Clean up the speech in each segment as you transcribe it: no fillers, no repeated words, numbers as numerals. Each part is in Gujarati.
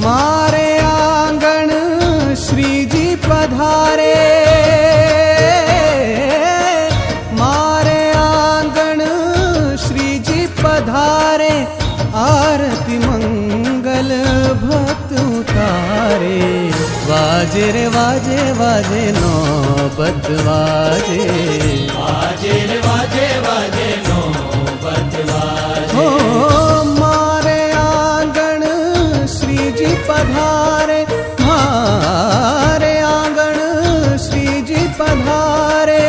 मारे आंगण श्रीजी पधारे, मारे आंगण श्रीजी पधारे, आरती मंगल भक्त उतारे। वाजे रे वाजे वाजे नौबत वाजे, वाजे रे वाजे वाजे नौबत वाजे। मारे आंगण श्रीजी पधारे, मारे आंगण श्रीजी पधारे,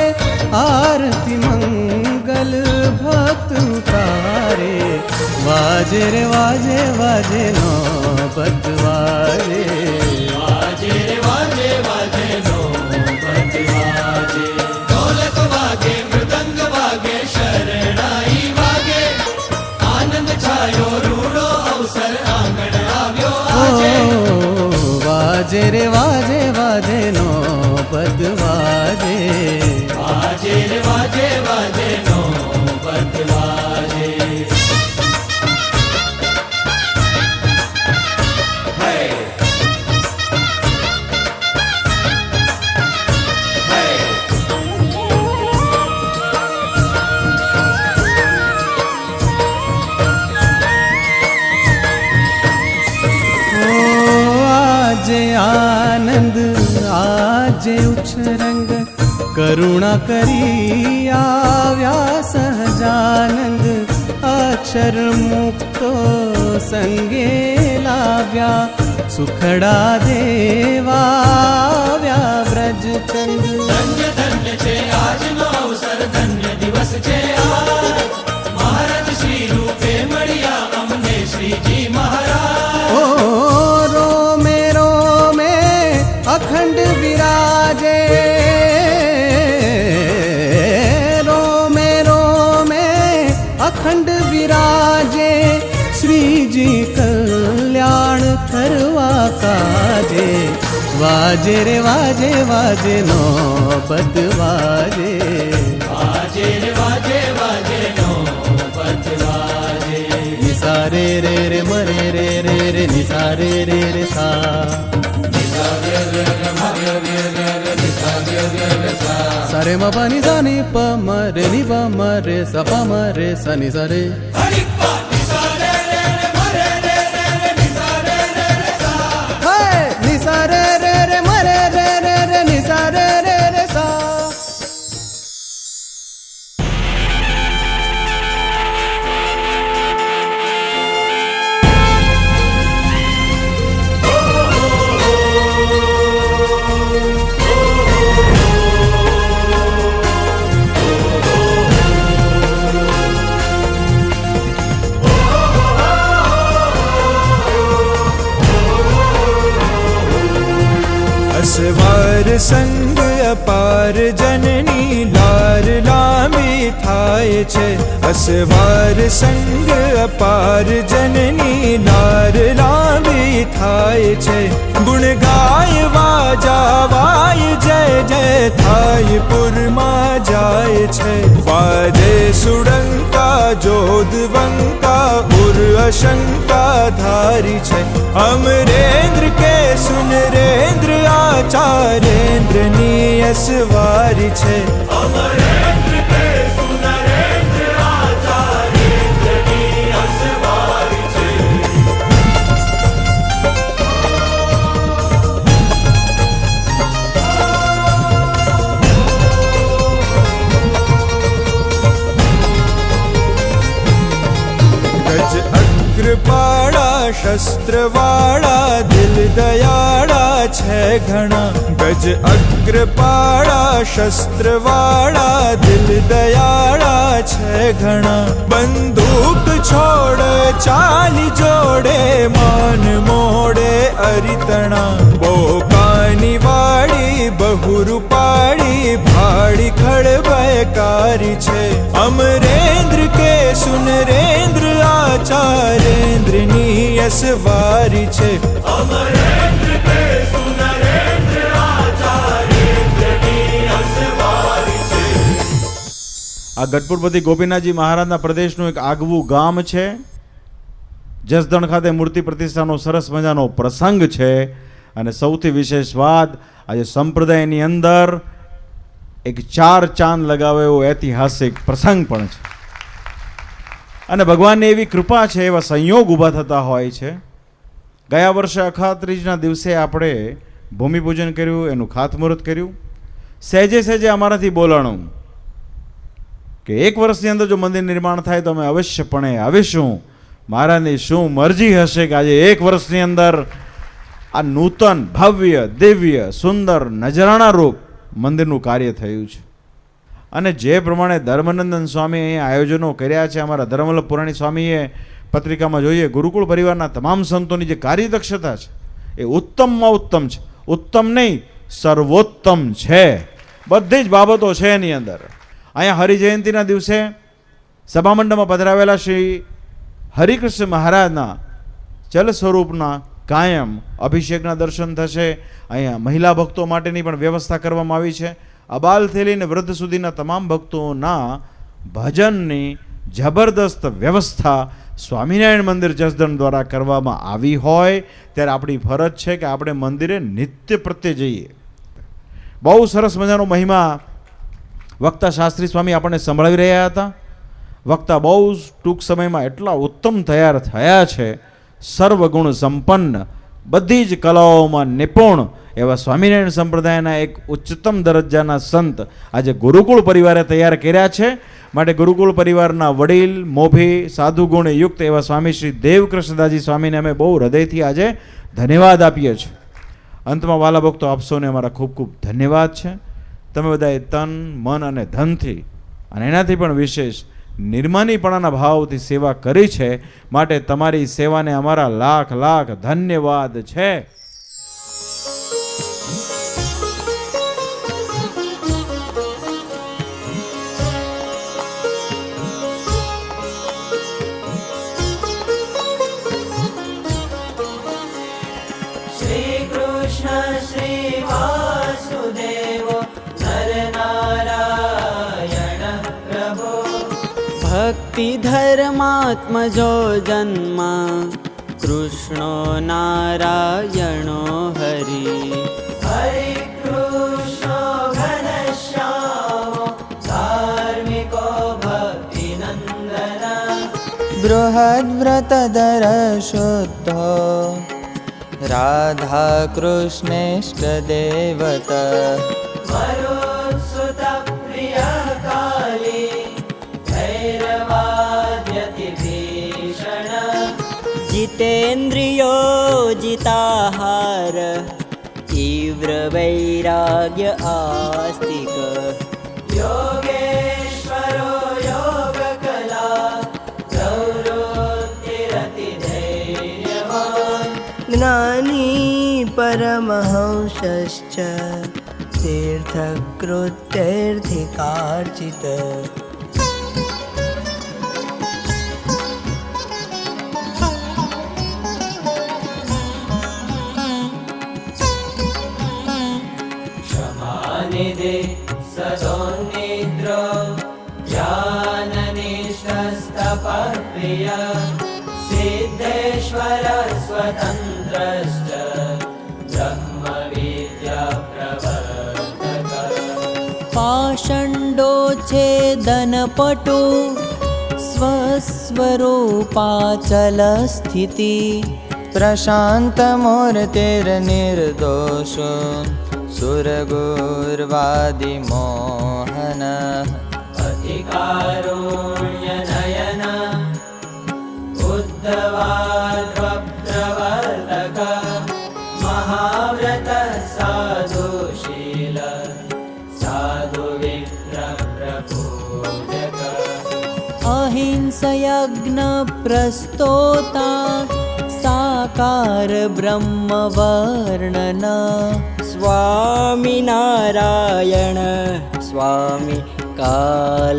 आरती मंगल भक्त उतारे। वाजे रे वाजे वाजे नौबत वाजे, वाजे रे वाजे वाजे नौबत वाजे। ढोलक वागे मृदंग वागे शरणाई वागे, आनंद छायो रूड़ो अवसर आंगण आव्यो आजे। वाजे रे वाजे वाजे नौबत वाजे, वाजे रे वाजे वाजे नौबत वाजे। आजे आनंद आजे उच्छरंग, करुणा करी आव्या सहजानंद। अक्षर मुक्तो संगे लाव्या, सुखडा देवाव्या व्रजचंद। धन्य धन्य छे આજનો અવસર, ધન્ય દિવસ છે આજ। મહારાજ શ્રી રૂપે મળ્યા અમને શ્રીજી મહારાજ। ओ रोमे रोमे अखंड विराजे, रोमे रोमे अखंड विराजे। श्रीजी कल्याण करवा काजे। वाजे रे वाजे वाजे नौबत वाजे, वाजे रे वाजे वाजे नौबत वाजे। निसा रे रे रे मरे रे रे रे निसा रे रे रे सा। सरे म पनि सा नि प म रे नि प म रे स प म रे स नि सा रे। निसा रे रे रे म रे रे रे रे निसा रे रे रे सा। સંગ અપાર જનની લાર લાંબી થાય છે. અસવાર સંગ અપાર જનની લાર લાંબી થાય છે. ગુણ ગાય વાજા વાય જય જય થાય પુરમાં જાય છે. વાજે સુડંકા જોધવંકા ઉર અશંકા ધારી છે. અમરેન્દ્ર કે સુનરેન્દ્ર આચાર્યેન્દ્રની અસવારી છે. અમરેન્દ્ર કે સુનરેન્દ્ર આચાર્યેન્દ્રની અસવારી છે. ગજ અગ્રપાળા શસ્ત્રવાળા દિલ દયાળા છે ઘણા. ગજ અગ્રપાળા શસ્ત્રવાળા દિલ દયાળા છે ઘણા. બંદૂક છોડ ચાલી જોડે માન મોડે અરિતણા. બોકાની વાળી બહુરૂપાળી ભાડી ખડબયકારી છે. અમરેન્દ્ર કે સુનરેન્દ્ર આચાર્યેન્દ્રની અસવારી છે. અમરેન્દ્ર કે સુનરેન્દ્ર આચાર્યેન્દ્રની અસવારી છે. આ ગઢપુરપતિ ગોપીનાથજી મહારાજના પ્રદેશનું એક આગવું ગામ છે. જસદણ ખાતે મૂર્તિ પ્રતિષ્ઠાનો સરસ મજાનો પ્રસંગ છે. અને સૌથી વિશેષ વાત, આજે સંપ્રદાયની અંદર એક 4 ચાંદ લગાવે એવો ઐતિહાસિક પ્રસંગ પણ છે. અને ભગવાનની એવી કૃપા છે, એવા સંયોગ ઊભા થતા હોય છે. ગયા વર્ષે અખાત્રીજના દિવસે આપણે ભૂમિપૂજન કર્યું, એનું ખાતમુહૂર્ત કર્યું. સહેજે સહેજે અમારાથી બોલાણું કે 1 વર્ષની અંદર જો મંદિર નિર્માણ થાય તો અમે અવશ્યપણે આવીશું. મહારાજની શું મરજી હશે કે આજે 1 વર્ષની અંદર આ નૂતન ભવ્ય દિવ્ય સુંદર નજરાણા રૂપ મંદિરનું કાર્ય થયું છે. અને જે પ્રમાણે ધર્મનંદન સ્વામી અહીંયા આયોજનો કર્યા છે, અમારા ધર્મવલ્લભ પુરાણી સ્વામીએ પત્રિકામાં જોઈએ, ગુરુકુળ પરિવારના તમામ સંતોની જે કાર્યદક્ષતા છે એ ઉત્તમમાં ઉત્તમ છે. ઉત્તમ નહીં, સર્વોત્તમ છે. બધી જ બાબતો છે એની અંદર. અહીંયા હરિજયંતિના દિવસે સભામંડપમાં પધરાવેલા શ્રી હરિકૃષ્ણ મહારાજના ચલ સ્વરૂપના કાયમ અભિષેકના દર્શન થશે. અહીંયા મહિલા ભક્તો માટેની પણ વ્યવસ્થા કરવામાં આવી છે. અબાલથી લઈને વૃદ્ધ સુધીના તમામ ભક્તોના ભજનની જબરદસ્ત વ્યવસ્થા સ્વામિનારાયણ મંદિર જસદણ દ્વારા કરવામાં આવી હોય ત્યારે આપણી ફરજ છે કે આપણે મંદિરે નિત્ય પ્રત્યે જઈએ. બહુ સરસ મજાનો મહિમા વક્તા શાસ્ત્રી સ્વામી આપણને સંભળાવી રહ્યા હતા. વક્તા બહુ ટૂંક સમયમાં એટલા ઉત્તમ તૈયાર થયા છે. સર્વગુણ સંપન્ન, બધી જ કલાઓમાં નિપુણ એવા સ્વામિનારાયણ સંપ્રદાયના એક ઉચ્ચતમ દરજ્જાના સંત આજે ગુરુકુળ પરિવારે તૈયાર કર્યા છે. માટે ગુરુકુળ પરિવારના વડીલ મોભી સાધુ ગુણ યુક્ત એવા સ્વામી શ્રી દેવકૃષ્ણદાસજી સ્વામીને અમે બહુ હૃદયથી આજે ધન્યવાદ આપીએ છીએ. અંતમાં વાલા ભક્તો, આપ સૌને અમારા ખૂબ ખૂબ ધન્યવાદ છે. તમે બધાએ તન મન અને ધનથી અને એનાથી પણ વિશેષ નિર્માનીપણાના ભાવથી સેવા કરી છે. માટે તમારી સેવાને અમારા લાખ લાખ ધન્યવાદ છે. શ્રી કૃષ્ણ શ્રી વાસુદેવ નરનારાયણ પ્રભુ ભક્તિ ધર્માત્મજો જન્મ કૃષ્ણો નારાયણો હરિ હરે કૃષ્ણ ઘનશ્યામો ધાર્મિકો ભક્તિ નંદન બૃહદ્વ્રતધર શુદ્ધો રાધા કૃષ્ણેષ્ટ દેવત મરુત્સુત પ્રિય કાલી ભૈરવાદ્યતિ ભીષણ જીતેન્દ્રિયો જીતાહાર તીવ્ર વૈરાગ્ય આસ્તિક યોગેશ્વરો યોગ કલા પ્રવૃત્તિરતિ ધૈર્યવાન જ્ઞાની પરમહંસશ્ચ तीर्थकृत्यर्थिकार्चित क्षमानिधे सदोन्निद्र ज्ञाननिष्ठस्तपप्रिय सिद्धेश्वर स्वतन्त्रश्च ब्रह्मविद्या प्रवर्तक पाषण्डोच्छेदनपटु स्वस्वरूपाचलस्थिति प्रशान्तमूर्तिर्निर्दोषो सुरगुर्वादिमोहन अतिकारुण्यनयन उद्धवाद्वप्रवर्तक महाव्रत साधुशील साधुविप्रप्रपूजक अहिंसयज्ञप्रस्तोता साकार ब्रह्मवर्णन स्वामिनारायण स्वामी कालदोषनिवारक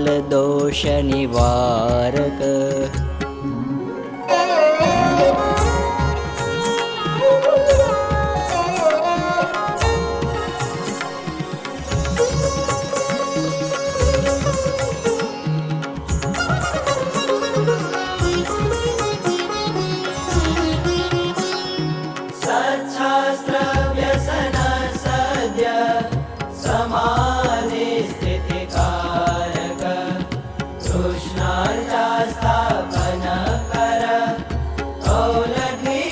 सच्छास्त्र व्यसन सद्य समाधि स्थितिकारक कृष्णार्चास्थापन कर औलघी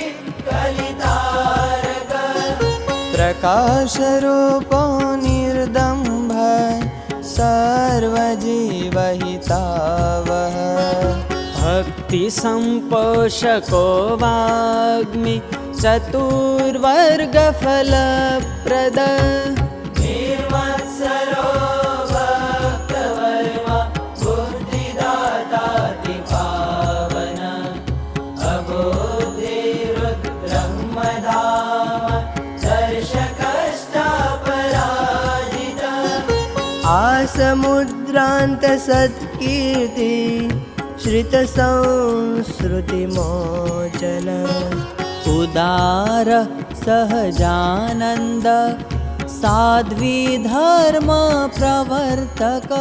कलितारक प्रकाशरूपो निर्दम्भ सर्वजीवहितावः भक्तिसम्पोषको वाग्मि चतुर्वर्गफलप्रद निर्मत्सरो भक्तवर्मा बुद्धिदाताति पावन अबुद्धिरुद् ब्रह्मधाम दर्शकष्टापराजित आसमुद्रान्तसत्कीर्ति श्रितसंस्कृतिमोचन उदार सहजानंद साध्वी धर्म प्रवर्तक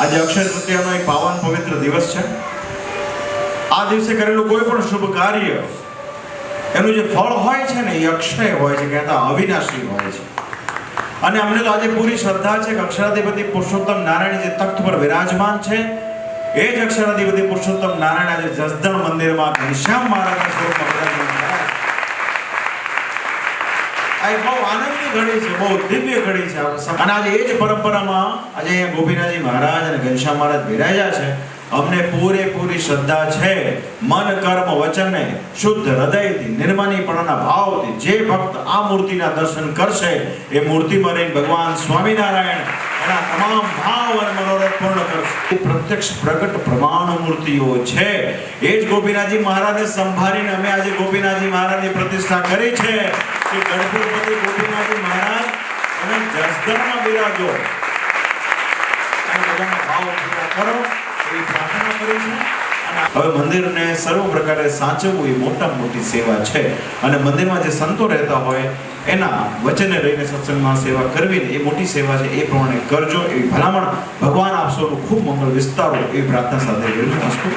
આજે અક્ષય તૃતીયાનો એક પાવન પવિત્ર દિવસ છે. આ દિવસે કરેલું કોઈ પણ શુભ કાર્ય એનું જે ફળ હોય છે ને એ અક્ષય હોય છે, કહેતા અવિનાશી હોય છે. અને અમને તો આજે પૂરી શ્રદ્ધા છે કે અક્ષરાધિપતિ પુરુષોત્તમ નારાયણ જે તખ્ત પર વિરાજમાન છે એ જ અક્ષરાધિપતિ પુરુષોત્તમ નારાયણ આજે જસદણ મંદિરમાં ઘનશ્યામ મહારાજના સ્વરૂપમાં વિરાજમાન થયા છે. આ એક બહુ આનંદની ઘડી છે, બહુ દિવ્ય ઘડી છે. અને આજે એ જ પરંપરામાં આજે અહીંયા ગોપીનાથજી મહારાજ અને ઘનશ્યામ મહારાજ બિરાજ્યા છે. અમને પૂરેપૂરી શ્રદ્ધા છે મન કર્મ વચને શુદ્ધ હૃદયથી નિર્મળીપણાના ભાવથી જે ભક્ત આ મૂર્તિના દર્શન કરશે એ મૂર્તિમાં રહીને ભગવાન સ્વામિનારાયણ એના તમામ ભાવ અને મનોરથ પૂર્ણ કરશે. પ્રત્યક્ષ પ્રગટ પ્રમાણ મૂર્તિઓ છે. એ જ ગોપીનાથજી મહારાજને સંભાળીને અમે આજે ગોપીનાથજી મહારાજની પ્રતિષ્ઠા કરી છે કે ગણપતિ ગોપીનાથજી મહારાજ અને જસદણમાં બિરાજો અને બધાના ભાવ પૂરા કરો એ પ્રાર્થના કરી છે. હવે મંદિરને સર્વ પ્રકારે સાચવવું એ મોટામાં મોટી સેવા છે. અને મંદિરમાં જે સંતો રહેતા હોય એના વચને રહીને સત્સંગમાં સેવા કરવી એ મોટી સેવા છે. એ પ્રમાણે કરજો એવી ભલામણ ભગવાન આપ સૌનું ખૂબ મંગળ વિસ્તારો એવી પ્રાર્થના સાથે કરું છું.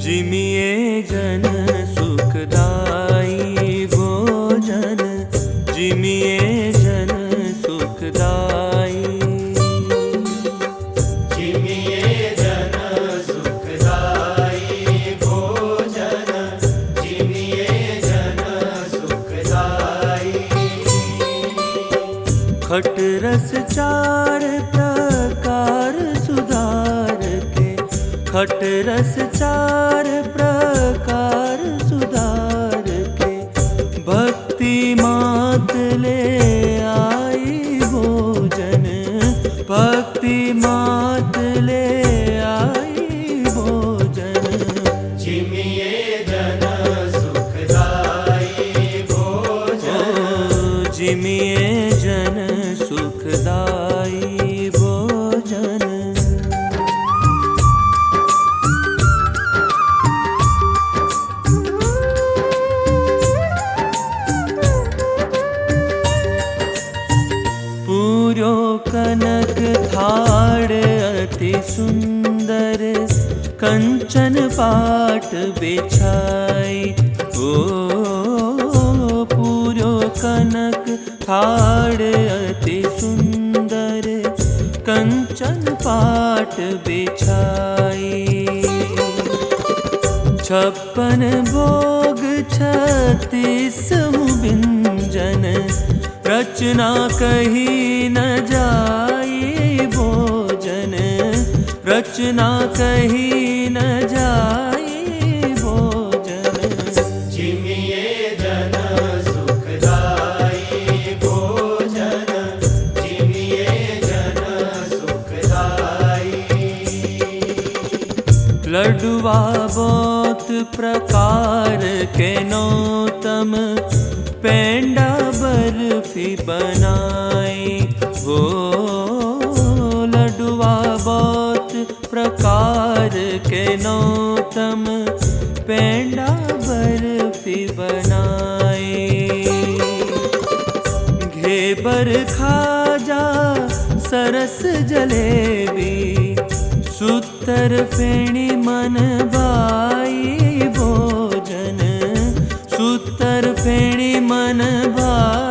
जिमिए जन सुखदाई भोजन जिमिए जन सुखदाई जिमिए जन सुखदाई भोजन जिमिए जन सुखदाई खट रस चार प्रकार सुधार के खट रस चार प्रकार सुधार के भक्ति मात ले आई भोजन भक्ति मात ले आई भोजन जिमिए जन जन सुखदाई भोजन। पूर्यो कनक थाड़ अति सुंदर, कंचन पाट बिछाई। ओ पूर्यो कनक थाड़ अति सुंदर, कंचन पाट बिछाई। 56 भोग 36 व्यंजन, रचना कही न जाई भोजन। रचना कही न जाई भोजन। जिमिए जन सुखदाई भोजन, जिमिए जन सुखदाई। लडुआ बहुत प्रकार के नौतम, पेंडा बर्फी बनाई। हो लडुआ बहुत प्रकार के नौतम, पेंडा बर्फी बनाई। घेबर खाजा सरस जलेबी, सूतर फेणी मन भाई भोजन। सूतर फेणी मन भाई